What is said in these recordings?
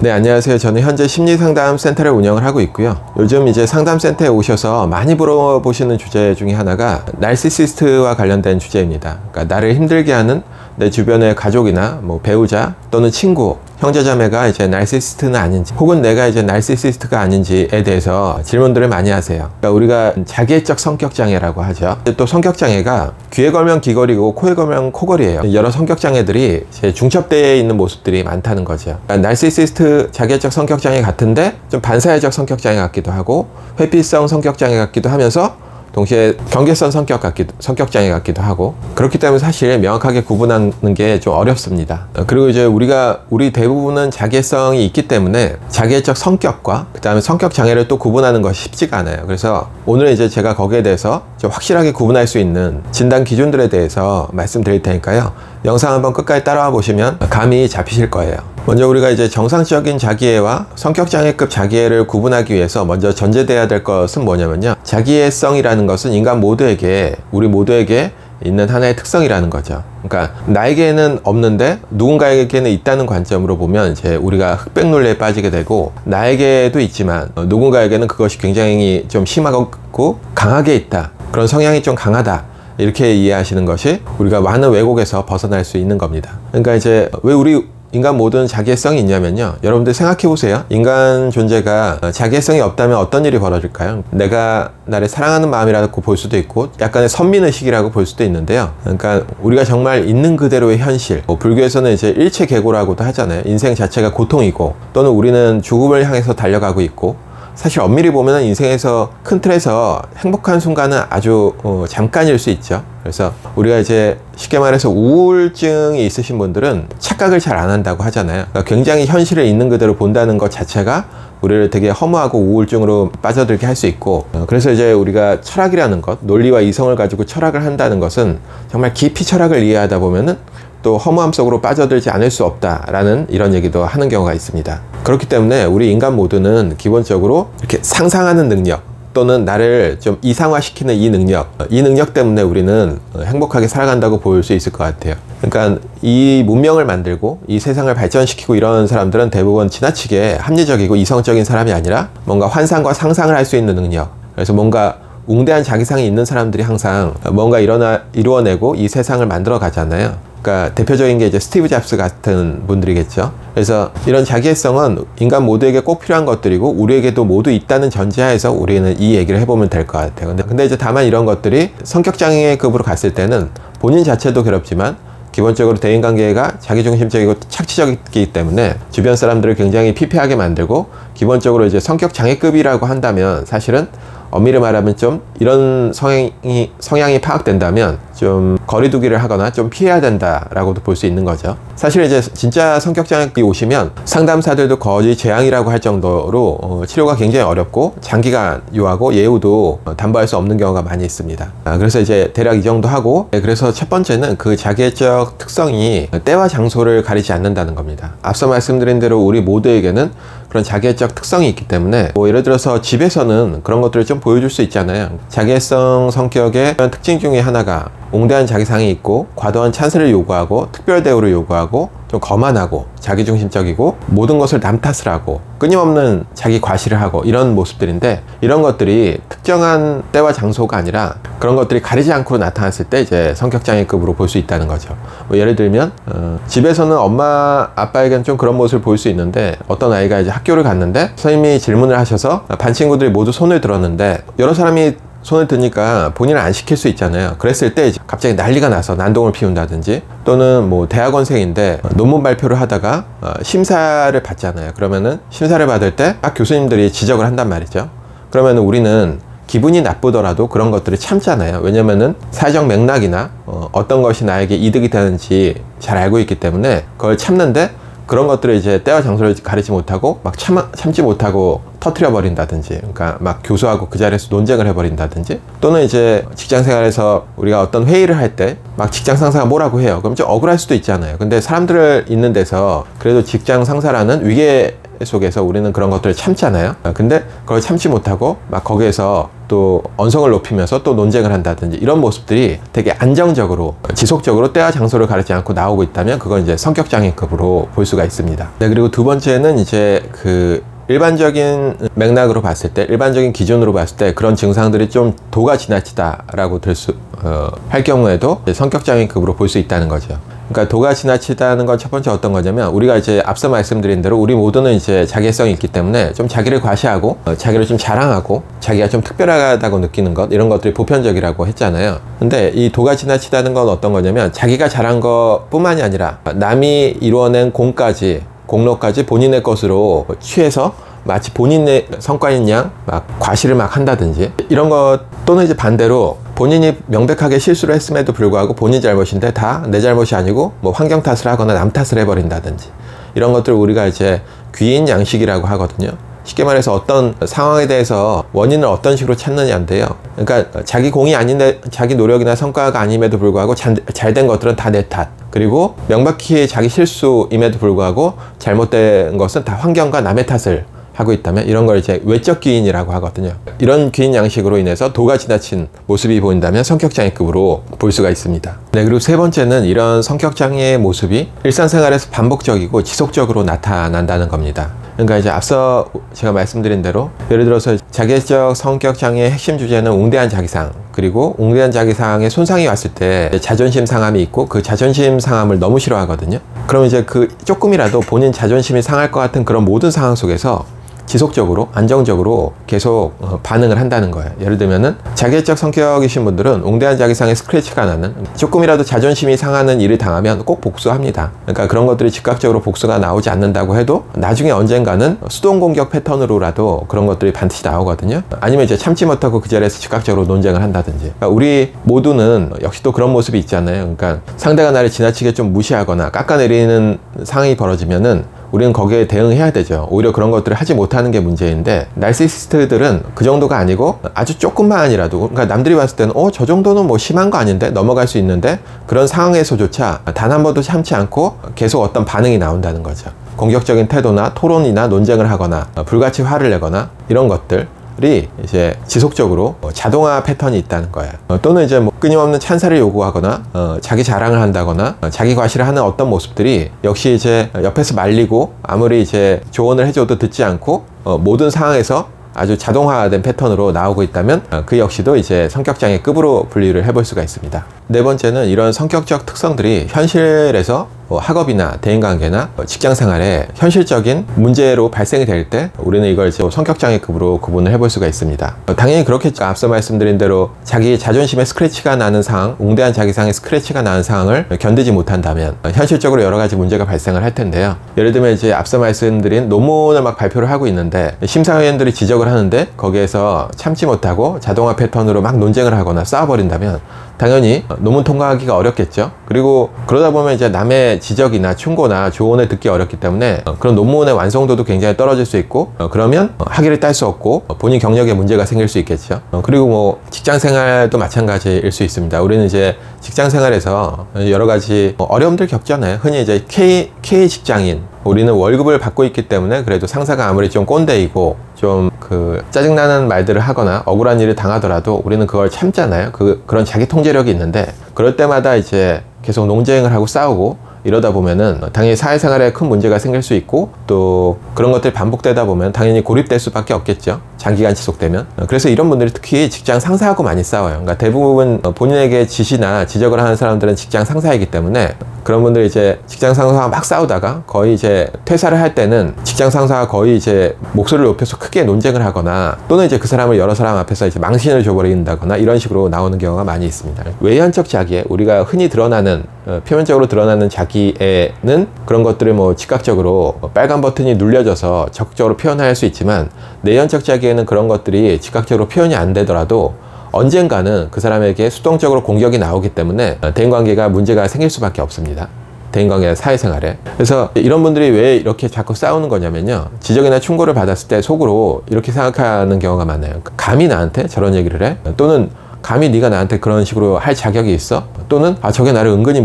네, 안녕하세요. 저는 현재 심리상담센터를 운영을 하고 있고요. 요즘 이제 상담센터에 오셔서 많이 물어보시는 주제 중에 하나가 나르시시스트와 관련된 주제입니다. 그러니까 나를 힘들게 하는 내 주변의 가족이나 뭐 배우자 또는 친구, 형제자매가 이제 나르시시스트는 아닌지, 혹은 내가 이제 나르시시스트가 아닌지에 대해서 질문들을 많이 하세요. 그러니까 우리가 자기애적 성격장애라고 하죠. 또 성격장애가 귀에 걸면 귀걸이고 코에 걸면 코걸이에요. 여러 성격장애들이 중첩되어 있는 모습들이 많다는 거죠. 그러니까 나르시시스트 자기애적 성격장애 같은데 좀 반사회적 성격장애 같기도 하고 회피성 성격장애 같기도 하면서 동시에 경계선 성격장애 같기도 하고, 그렇기 때문에 사실 명확하게 구분하는 게 좀 어렵습니다. 그리고 이제 우리 대부분은 자기애성이 있기 때문에 자기애적 성격과 그 다음에 성격장애를 또 구분하는 것이 쉽지가 않아요. 그래서 오늘은 이제 제가 거기에 대해서 좀 확실하게 구분할 수 있는 진단 기준들에 대해서 말씀드릴 테니까요. 영상 한번 끝까지 따라와 보시면 감이 잡히실 거예요. 먼저 우리가 이제 정상적인 자기애와 성격장애급 자기애를 구분하기 위해서 먼저 전제돼야 될 것은 뭐냐면요, 자기애성이라는 것은 인간 모두에게, 우리 모두에게 있는 하나의 특성이라는 거죠. 그러니까 나에게는 없는데 누군가에게는 있다는 관점으로 보면 이제 우리가 흑백 논리에 빠지게 되고, 나에게도 있지만 누군가에게는 그것이 굉장히 좀 심하고 강하게 있다, 그런 성향이 좀 강하다, 이렇게 이해하시는 것이 우리가 많은 왜곡에서 벗어날 수 있는 겁니다. 그러니까 이제 왜 우리 인간 모두는 자기애성이 있냐면요, 여러분들 생각해 보세요. 인간 존재가 자기애성이 없다면 어떤 일이 벌어질까요? 내가 나를 사랑하는 마음이라고 볼 수도 있고 약간의 선민의식이라고 볼 수도 있는데요, 그러니까 우리가 정말 있는 그대로의 현실, 불교에서는 이제 일체계고라고도 하잖아요. 인생 자체가 고통이고, 또는 우리는 죽음을 향해서 달려가고 있고, 사실 엄밀히 보면 인생에서 큰 틀에서 행복한 순간은 아주 잠깐일 수 있죠. 그래서 우리가 이제 쉽게 말해서 우울증이 있으신 분들은 착각을 잘 안 한다고 하잖아요. 그러니까 굉장히 현실을 있는 그대로 본다는 것 자체가 우리를 되게 허무하고 우울증으로 빠져들게 할 수 있고, 그래서 이제 우리가 철학이라는 것, 논리와 이성을 가지고 철학을 한다는 것은 정말 깊이 철학을 이해하다 보면은 또 허무함 속으로 빠져들지 않을 수 없다라는 이런 얘기도 하는 경우가 있습니다. 그렇기 때문에 우리 인간 모두는 기본적으로 이렇게 상상하는 능력, 또는 나를 좀 이상화시키는 이 능력 때문에 우리는 행복하게 살아간다고 볼 수 있을 것 같아요. 그러니까 이 문명을 만들고 이 세상을 발전시키고 이런 사람들은 대부분 지나치게 합리적이고 이성적인 사람이 아니라 뭔가 환상과 상상을 할 수 있는 능력, 그래서 뭔가 웅대한 자기상이 있는 사람들이 항상 뭔가 이루어내고 이 세상을 만들어 가잖아요. 그러니까 대표적인 게 이제 스티브 잡스 같은 분들이겠죠. 그래서 이런 자기애성은 인간 모두에게 꼭 필요한 것들이고 우리에게도 모두 있다는 전제하에서 우리는 이 얘기를 해보면 될 것 같아요. 근데 이제 다만 이런 것들이 성격장애급으로 갔을 때는 본인 자체도 괴롭지만 기본적으로 대인관계가 자기중심적이고 착취적이기 때문에 주변 사람들을 굉장히 피폐하게 만들고, 기본적으로 이제 성격장애급이라고 한다면 사실은 엄밀히 말하면 좀 이런 성향이 파악된다면 좀 거리두기를 하거나 좀 피해야 된다라고도 볼 수 있는 거죠. 사실 이제 진짜 성격장애급이 오시면 상담사들도 거의 재앙이라고 할 정도로 치료가 굉장히 어렵고 장기간 요하고 예후도 담보할 수 없는 경우가 많이 있습니다. 그래서 이제 대략 이 정도 하고, 그래서 첫 번째는 그 자기애적 특성이 때와 장소를 가리지 않는다는 겁니다. 앞서 말씀드린 대로 우리 모두에게는 그런 자기애적 특성이 있기 때문에 뭐 예를 들어서 집에서는 그런 것들을 좀 보여줄 수 있잖아요. 자기애성 성격의 특징 중에 하나가 웅대한 자기상이 있고 과도한 찬스를 요구하고 특별 대우를 요구하고 좀 거만하고 자기중심적이고 모든 것을 남 탓을 하고 끊임없는 자기 과시를 하고 이런 모습들인데, 이런 것들이 특정한 때와 장소가 아니라 그런 것들이 가리지 않고 나타났을 때 이제 성격장애급으로 볼 수 있다는 거죠. 뭐 예를 들면 집에서는 엄마 아빠에게는 좀 그런 모습을 볼 수 있는데, 어떤 아이가 이제 학교를 갔는데 선생님이 질문을 하셔서 반 친구들이 모두 손을 들었는데 여러 사람이 손을 드니까 본인은 안 시킬 수 있잖아요. 그랬을 때 이제 갑자기 난리가 나서 난동을 피운다든지, 또는 뭐 대학원생인데 논문 발표를 하다가 심사를 받잖아요. 그러면은 심사를 받을 때 딱 교수님들이 지적을 한단 말이죠. 그러면은 우리는 기분이 나쁘더라도 그런 것들을 참잖아요. 왜냐면은 사회적 맥락이나 어떤 것이 나에게 이득이 되는지 잘 알고 있기 때문에 그걸 참는데, 그런 것들을 이제 때와 장소를 가리지 못하고 막 참지 못하고 터트려 버린다든지, 그러니까 막 교수하고 그 자리에서 논쟁을 해버린다든지, 또는 이제 직장생활에서 우리가 어떤 회의를 할 때 막 직장 상사가 뭐라고 해요. 그럼 좀 억울할 수도 있잖아요. 근데 사람들 있는 데서 그래도 직장 상사라는 위계 속에서 우리는 그런 것들을 참잖아요. 근데 그걸 참지 못하고 막 거기에서 또 언성을 높이면서 또 논쟁을 한다든지 이런 모습들이 되게 안정적으로 지속적으로 때와 장소를 가리지 않고 나오고 있다면 그건 이제 성격장애급으로 볼 수가 있습니다. 네, 그리고 두 번째는 이제 그 일반적인 맥락으로 봤을 때, 일반적인 기준으로 봤을 때 그런 증상들이 좀 도가 지나치다라고 할 경우에도 성격장애급으로 볼 수 있다는 거죠. 그러니까 도가 지나치다는 건 첫 번째 어떤 거냐면, 우리가 이제 앞서 말씀드린 대로 우리 모두는 이제 자기성이 있기 때문에 좀 자기를 과시하고 자기를 좀 자랑하고 자기가 좀 특별하다고 느끼는 것, 이런 것들이 보편적이라고 했잖아요. 근데 이 도가 지나치다는 건 어떤 거냐면, 자기가 잘한 것 뿐만이 아니라 남이 이루어낸 공로까지 본인의 것으로 취해서 마치 본인의 성과인 양 막 과시를 막 한다든지 이런 것, 또는 이제 반대로 본인이 명백하게 실수를 했음에도 불구하고 본인 잘못인데 다 내 잘못이 아니고 뭐 환경 탓을 하거나 남 탓을 해버린다든지, 이런 것들을 우리가 이제 귀인 양식이라고 하거든요. 쉽게 말해서 어떤 상황에 대해서 원인을 어떤 식으로 찾느냐인데요. 그러니까 자기 공이 아닌데, 자기 노력이나 성과가 아님에도 불구하고 잘 된 것들은 다 내 탓, 그리고 명백히 자기 실수임에도 불구하고 잘못된 것은 다 환경과 남의 탓을 하고 있다면, 이런 걸 이제 외적 귀인이라고 하거든요. 이런 귀인 양식으로 인해서 도가 지나친 모습이 보인다면 성격장애급으로 볼 수가 있습니다. 네, 그리고 세 번째는 이런 성격장애의 모습이 일상생활에서 반복적이고 지속적으로 나타난다는 겁니다. 그러니까 이제 앞서 제가 말씀드린 대로, 예를 들어서 자기애적 성격장애의 핵심 주제는 웅대한 자기상, 그리고 웅대한 자기상에 손상이 왔을 때 자존심 상함이 있고, 그 자존심 상함을 너무 싫어하거든요. 그럼 이제 그 조금이라도 본인 자존심이 상할 것 같은 그런 모든 상황 속에서 지속적으로 안정적으로 계속 반응을 한다는 거예요. 예를 들면은 자기애적 성격이신 분들은 웅대한 자기상에 스크래치가 나는, 조금이라도 자존심이 상하는 일을 당하면 꼭 복수합니다. 그러니까 그런 것들이 즉각적으로 복수가 나오지 않는다고 해도 나중에 언젠가는 수동 공격 패턴으로라도 그런 것들이 반드시 나오거든요. 아니면 이제 참지 못하고 그 자리에서 즉각적으로 논쟁을 한다든지. 그러니까 우리 모두는 역시 또 그런 모습이 있잖아요. 그러니까 상대가 나를 지나치게 좀 무시하거나 깎아내리는 상황이 벌어지면은 우리는 거기에 대응해야 되죠. 오히려 그런 것들을 하지 못하는 게 문제인데, 나르시시스트들은 그 정도가 아니고 아주 조금만이라도, 그러니까 남들이 봤을 때는 저 정도는 뭐 심한 거 아닌데, 넘어갈 수 있는데, 그런 상황에서조차 단 한 번도 참지 않고 계속 어떤 반응이 나온다는 거죠. 공격적인 태도나 토론이나 논쟁을 하거나 불같이 화를 내거나 이런 것들이 이제 지속적으로 자동화 패턴이 있다는 거예요. 또는 이제 뭐 끊임없는 찬사를 요구하거나 자기 자랑을 한다거나 자기 과시를 하는 어떤 모습들이 역시 이제 옆에서 말리고 아무리 이제 조언을 해줘도 듣지 않고 모든 상황에서 아주 자동화된 패턴으로 나오고 있다면 그 역시도 이제 성격장애급으로 분류를 해볼 수가 있습니다. 네 번째는 이런 성격적 특성들이 현실에서 학업이나 대인관계나 직장생활에 현실적인 문제로 발생이 될 때 우리는 이걸 이제 성격장애급으로 구분을 해볼 수가 있습니다. 당연히 그렇겠죠. 앞서 말씀드린 대로 자기 자존심에 스크래치가 나는 상황, 웅대한 자기상에 스크래치가 나는 상황을 견디지 못한다면 현실적으로 여러 가지 문제가 발생을 할 텐데요. 예를 들면 이제 앞서 말씀드린 논문을 막 발표를 하고 있는데 심사위원들이 지적을 하는데 거기에서 참지 못하고 자동화 패턴으로 막 논쟁을 하거나 싸워버린다면 당연히 논문 통과하기가 어렵겠죠. 그리고 그러다 보면 이제 남의 지적이나 충고나 조언을 듣기 어렵기 때문에 그런 논문의 완성도도 굉장히 떨어질 수 있고, 그러면 학위를 딸 수 없고 본인 경력에 문제가 생길 수 있겠죠. 그리고 뭐 직장생활도 마찬가지일 수 있습니다. 우리는 이제 직장생활에서 여러 가지 어려움들 겪잖아요. 흔히 이제 K 직장인, 우리는 월급을 받고 있기 때문에 그래도 상사가 아무리 좀 꼰대이고 좀 짜증나는 말들을 하거나 억울한 일을 당하더라도 우리는 그걸 참잖아요. 그런 자기 통제력이 있는데, 그럴 때마다 이제 계속 논쟁을 하고 싸우고 이러다 보면은 당연히 사회생활에 큰 문제가 생길 수 있고, 또 그런 것들이 반복되다 보면 당연히 고립될 수밖에 없겠죠. 장기간 지속되면. 그래서 이런 분들이 특히 직장 상사하고 많이 싸워요. 그러니까 대부분 본인에게 지시나 지적을 하는 사람들은 직장 상사이기 때문에 그런 분들이 이제 직장 상사와 막 싸우다가 거의 이제 퇴사를 할 때는 직장 상사가 거의 이제 목소리를 높여서 크게 논쟁을 하거나, 또는 이제 그 사람을 여러 사람 앞에서 이제 망신을 줘버린다거나 이런 식으로 나오는 경우가 많이 있습니다. 외연적 자기애, 우리가 흔히 드러나는 표면적으로 드러나는 자기애는 그런 것들을 뭐 즉각적으로 빨간 버튼이 눌려져서 적극적으로 표현할 수 있지만, 내연적 자기애는 그런 것들이 즉각적으로 표현이 안 되더라도 언젠가는 그 사람에게 수동적으로 공격이 나오기 때문에 대인관계가 문제가 생길 수밖에 없습니다. 대인관계나 사회생활에. 그래서 이런 분들이 왜 이렇게 자꾸 싸우는 거냐면요, 지적이나 충고를 받았을 때 속으로 이렇게 생각하는 경우가 많아요. 감히 나한테 저런 얘기를 해? 또는 감히 네가 나한테 그런 식으로 할 자격이 있어? 또는 저게 나를 은근히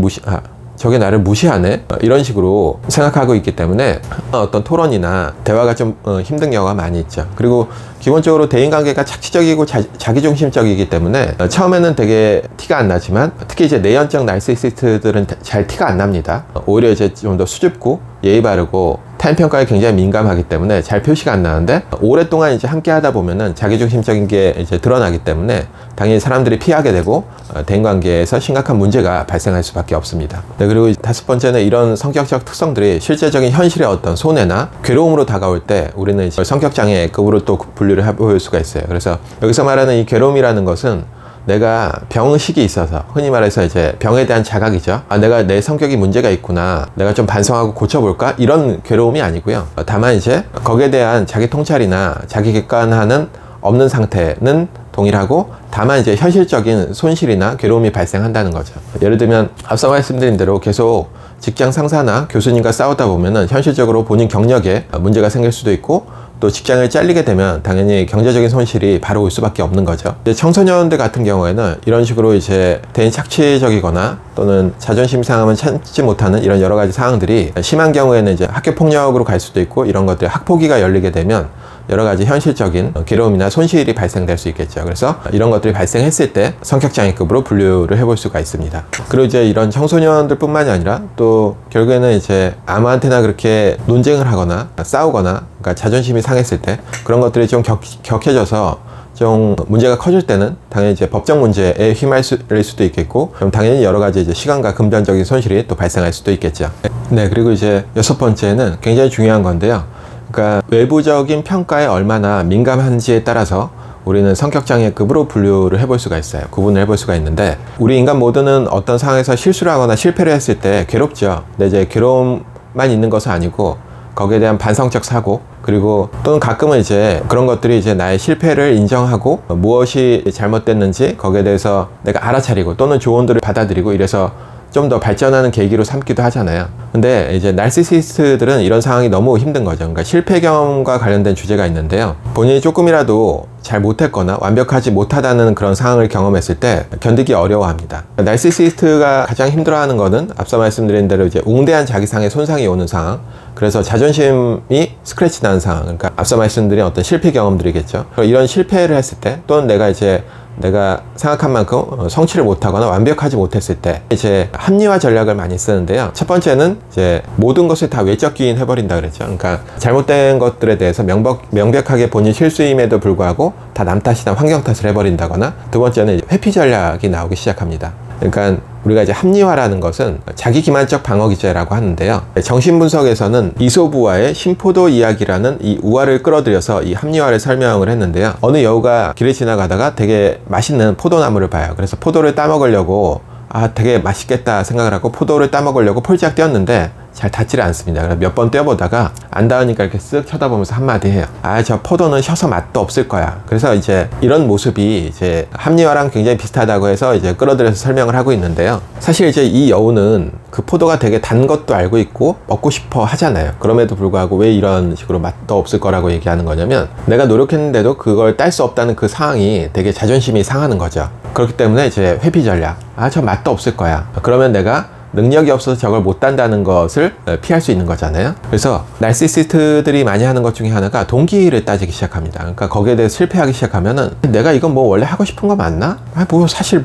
저게 나를 무시하네? 이런 식으로 생각하고 있기 때문에 어떤 토론이나 대화가 좀 힘든 경우가 많이 있죠. 그리고 기본적으로 대인관계가 착취적이고 자기중심적이기 때문에 처음에는 되게 티가 안 나지만 특히 이제 내연적 나르시시스트들은 잘 티가 안 납니다. 오히려 이제 좀 더 수줍고 예의 바르고 타인평가에 굉장히 민감하기 때문에 잘 표시가 안 나는데 오랫동안 이제 함께 하다 보면은 자기중심적인 게 이제 드러나기 때문에 당연히 사람들이 피하게 되고 대인관계에서 심각한 문제가 발생할 수밖에 없습니다. 네, 그리고 다섯 번째는 이런 성격적 특성들이 실제적인 현실의 어떤 손해나 괴로움으로 다가올 때 우리는 이제 성격장애급으로 또 분류를 해볼 수가 있어요. 그래서 여기서 말하는 이 괴로움이라는 것은 내가 병식이 있어서 흔히 말해서 이제 병에 대한 자각이죠. 내가 내 성격이 문제가 있구나, 내가 좀 반성하고 고쳐볼까, 이런 괴로움이 아니고요. 다만 이제 거기에 대한 자기 통찰이나 자기 객관화는 없는 상태는 동일하고, 다만 이제 현실적인 손실이나 괴로움이 발생한다는 거죠. 예를 들면 앞서 말씀드린 대로 계속 직장 상사나 교수님과 싸우다 보면은 현실적으로 본인 경력에 문제가 생길 수도 있고, 또 직장을 잘리게 되면 당연히 경제적인 손실이 바로 올 수밖에 없는 거죠. 이제 청소년들 같은 경우에는 이런 식으로 이제 대인 착취적이거나 또는 자존심 상함을 참지 못하는 이런 여러 가지 상황들이 심한 경우에는 이제 학교 폭력으로 갈 수도 있고, 이런 것들이 학폭위가 열리게 되면 여러 가지 현실적인 괴로움이나 손실이 발생될 수 있겠죠. 그래서 이런 것들이 발생했을 때 성격장애급으로 분류를 해볼 수가 있습니다. 그리고 이제 이런 청소년들 뿐만이 아니라 또 결국에는 이제 아무한테나 그렇게 논쟁을 하거나 싸우거나, 그러니까 자존심이 상했을 때 그런 것들이 좀 격해져서 좀 문제가 커질 때는 당연히 이제 법적 문제에 휘말릴 수도 있겠고, 그럼 당연히 여러 가지 이제 시간과 금전적인 손실이 또 발생할 수도 있겠죠. 네, 그리고 이제 여섯 번째는 굉장히 중요한 건데요. 그러니까 외부적인 평가에 얼마나 민감한지에 따라서 우리는 성격장애급으로 분류를 해볼 수가 있어요. 구분을 해볼 수가 있는데, 우리 인간 모두는 어떤 상황에서 실수를 하거나 실패를 했을 때 괴롭죠. 근데 이제 괴로움만 있는 것은 아니고 거기에 대한 반성적 사고, 그리고 또는 가끔은 이제 그런 것들이 이제 나의 실패를 인정하고 무엇이 잘못됐는지 거기에 대해서 내가 알아차리고 또는 조언들을 받아들이고 이래서 좀 더 발전하는 계기로 삼기도 하잖아요. 근데 이제 나르시시스트들은 이런 상황이 너무 힘든 거죠. 그러니까 실패 경험과 관련된 주제가 있는데요. 본인이 조금이라도 잘 못했거나 완벽하지 못하다는 그런 상황을 경험했을 때 견디기 어려워합니다. 나르시시스트가 가장 힘들어하는 거는 앞서 말씀드린 대로 이제 웅대한 자기상의 손상이 오는 상황, 그래서 자존심이 스크래치 나는 상황, 그러니까 앞서 말씀드린 어떤 실패 경험들이겠죠. 이런 실패를 했을 때, 또는 내가 생각한 만큼 성취를 못하거나 완벽하지 못했을 때 이제 합리화 전략을 많이 쓰는데요. 첫 번째는 이제 모든 것을 다 외적 기인해버린다 그랬죠. 그러니까 잘못된 것들에 대해서 명백하게 본인 실수임에도 불구하고 다 남 탓이나 환경 탓을 해버린다거나, 두 번째는 이제 회피 전략이 나오기 시작합니다. 그러니까 우리가 이제 합리화라는 것은 자기 기만적 방어 기제라고 하는데요. 정신분석에서는 이솝우화의 심포도 이야기라는 이 우화를 끌어들여서 이 합리화를 설명을 했는데요. 어느 여우가 길을 지나가다가 되게 맛있는 포도나무를 봐요. 그래서 포도를 따먹으려고 되게 맛있겠다 생각을 하고 포도를 따먹으려고 폴짝 뛰었는데 잘 닿지를 않습니다. 그래서 몇 번 뛰어보다가 안 닿으니까 이렇게 쓱 쳐다보면서 한마디 해요. 저 포도는 셔서 맛도 없을 거야. 그래서 이제 이런 모습이 이제 합리화랑 굉장히 비슷하다고 해서 이제 끌어들여서 설명을 하고 있는데요. 사실 이제 이 여우는 그 포도가 되게 단 것도 알고 있고 먹고 싶어 하잖아요. 그럼에도 불구하고 왜 이런 식으로 맛도 없을 거라고 얘기하는 거냐면, 내가 노력했는데도 그걸 딸 수 없다는 그 상황이 되게 자존심이 상하는 거죠. 그렇기 때문에 이제 회피 전략, 저 맛도 없을 거야. 그러면 내가 능력이 없어서 저걸 못 단다는 것을 피할 수 있는 거잖아요. 그래서 나르시시스트들이 많이 하는 것 중에 하나가 동기를 따지기 시작합니다. 그러니까 거기에 대해서 실패하기 시작하면은 내가 이건 뭐 원래 하고 싶은 거 맞나? 사실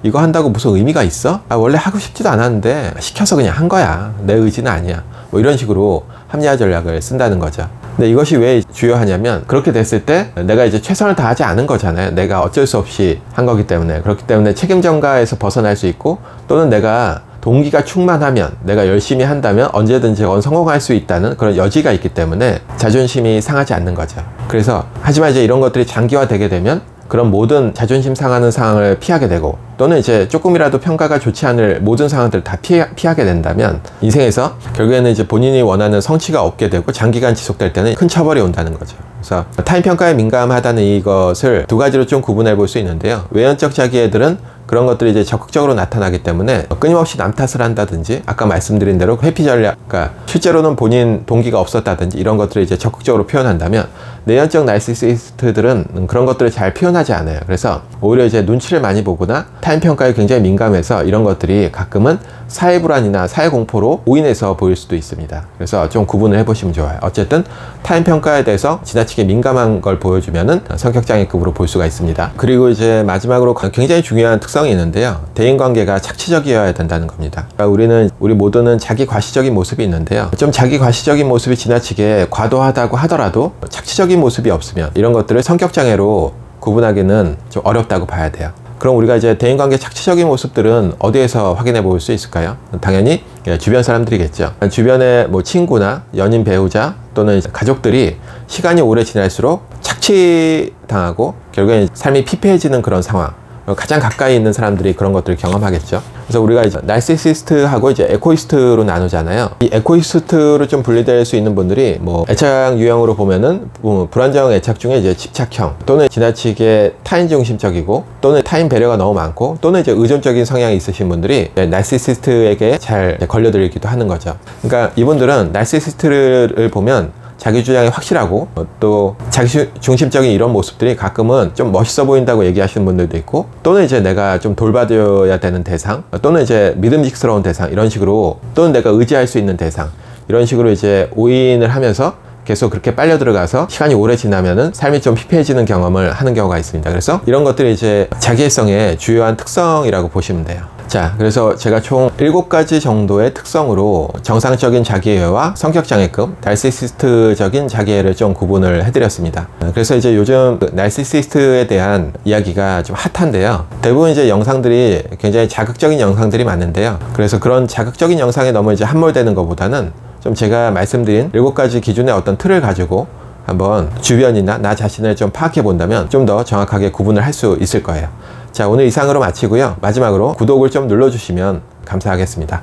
이거 한다고 무슨 의미가 있어? 원래 하고 싶지도 않았는데 시켜서 그냥 한 거야. 내 의지는 아니야. 이런 식으로 합리화 전략을 쓴다는 거죠. 근데 이것이 왜 주요하냐면, 그렇게 됐을 때 내가 이제 최선을 다하지 않은 거잖아요. 내가 어쩔 수 없이 한 거기 때문에. 그렇기 때문에 책임 전가에서 벗어날 수 있고, 또는 내가 동기가 충만하면, 내가 열심히 한다면 언제든지 성공할 수 있다는 그런 여지가 있기 때문에 자존심이 상하지 않는 거죠. 그래서 하지만 이제 이런 것들이 장기화되게 되면 그런 모든 자존심 상하는 상황을 피하게 되고, 또는 이제 조금이라도 평가가 좋지 않을 모든 상황들을 다 피하게 된다면 인생에서 결국에는 이제 본인이 원하는 성취가 없게 되고 장기간 지속될 때는 큰 처벌이 온다는 거죠. 그래서 타인평가에 민감하다는 이것을 두 가지로 좀 구분해 볼 수 있는데요. 외연적 자기애들은 그런 것들이 이제 적극적으로 나타나기 때문에 끊임없이 남 탓을 한다든지 아까 말씀드린 대로 회피 전략, 그러니까 실제로는 본인 동기가 없었다든지 이런 것들을 이제 적극적으로 표현한다면 내연적 나르시시스트들은 그런 것들을 잘 표현하지 않아요. 그래서 오히려 이제 눈치를 많이 보거나 타인 평가에 굉장히 민감해서 이런 것들이 가끔은 사회 불안이나 사회 공포로 오인해서 보일 수도 있습니다. 그래서 좀 구분을 해보시면 좋아요. 어쨌든 타인 평가에 대해서 지나치게 민감한 걸 보여주면은 성격장애급으로 볼 수가 있습니다. 그리고 이제 마지막으로 굉장히 중요한 특성이 있는데요. 대인관계가 착취적이어야 된다는 겁니다. 그러니까 우리 모두는 자기 과시적인 모습이 있는데요. 좀 자기 과시적인 모습이 지나치게 과도하다고 하더라도 착취적인 모습이 없으면 이런 것들을 성격장애로 구분하기는 좀 어렵다고 봐야 돼요. 그럼 우리가 이제 대인관계 착취적인 모습들은 어디에서 확인해 볼 수 있을까요? 당연히 주변 사람들이겠죠. 주변의 뭐 친구나 연인, 배우자 또는 가족들이 시간이 오래 지날수록 착취당하고 결국엔 삶이 피폐해지는 그런 상황, 가장 가까이 있는 사람들이 그런 것들을 경험하겠죠. 그래서 우리가 이제 나르시시스트하고 이제 에코이스트로 나누잖아요. 이 에코이스트로 좀 분리될 수 있는 분들이 뭐 애착 유형으로 보면은 불안정 애착 중에 이제 집착형 또는 지나치게 타인 중심적이고 또는 타인 배려가 너무 많고 또는 이제 의존적인 성향이 있으신 분들이 나르시시스트에게 잘 걸려들기도 하는 거죠. 그러니까 이분들은 나르시시스트를 보면 자기 주장이 확실하고 또 자기 중심적인 이런 모습들이 가끔은 좀 멋있어 보인다고 얘기하시는 분들도 있고 또는 이제 내가 좀 돌봐줘야 되는 대상 또는 이제 믿음직스러운 대상 이런 식으로 또는 내가 의지할 수 있는 대상 이런 식으로 이제 오인을 하면서 계속 그렇게 빨려 들어가서 시간이 오래 지나면은 삶이 좀 피폐해지는 경험을 하는 경우가 있습니다. 그래서 이런 것들이 이제 자기애성의 주요한 특성이라고 보시면 돼요. 자, 그래서 제가 총 7가지 정도의 특성으로 정상적인 자기애와 성격장애급, 나르시시스트적인 자기애를 좀 구분을 해드렸습니다. 그래서 이제 요즘 나르시시스트에 대한 이야기가 좀 핫한데요. 대부분 이제 영상들이 굉장히 자극적인 영상들이 많은데요. 그래서 그런 자극적인 영상에 너무 이제 함몰되는 것보다는 좀 제가 말씀드린 7가지 기준의 어떤 틀을 가지고 한번 주변이나 나 자신을 좀 파악해 본다면 좀 더 정확하게 구분을 할 수 있을 거예요. 자, 오늘 이상으로 마치고요. 마지막으로 구독을 좀 눌러주시면 감사하겠습니다.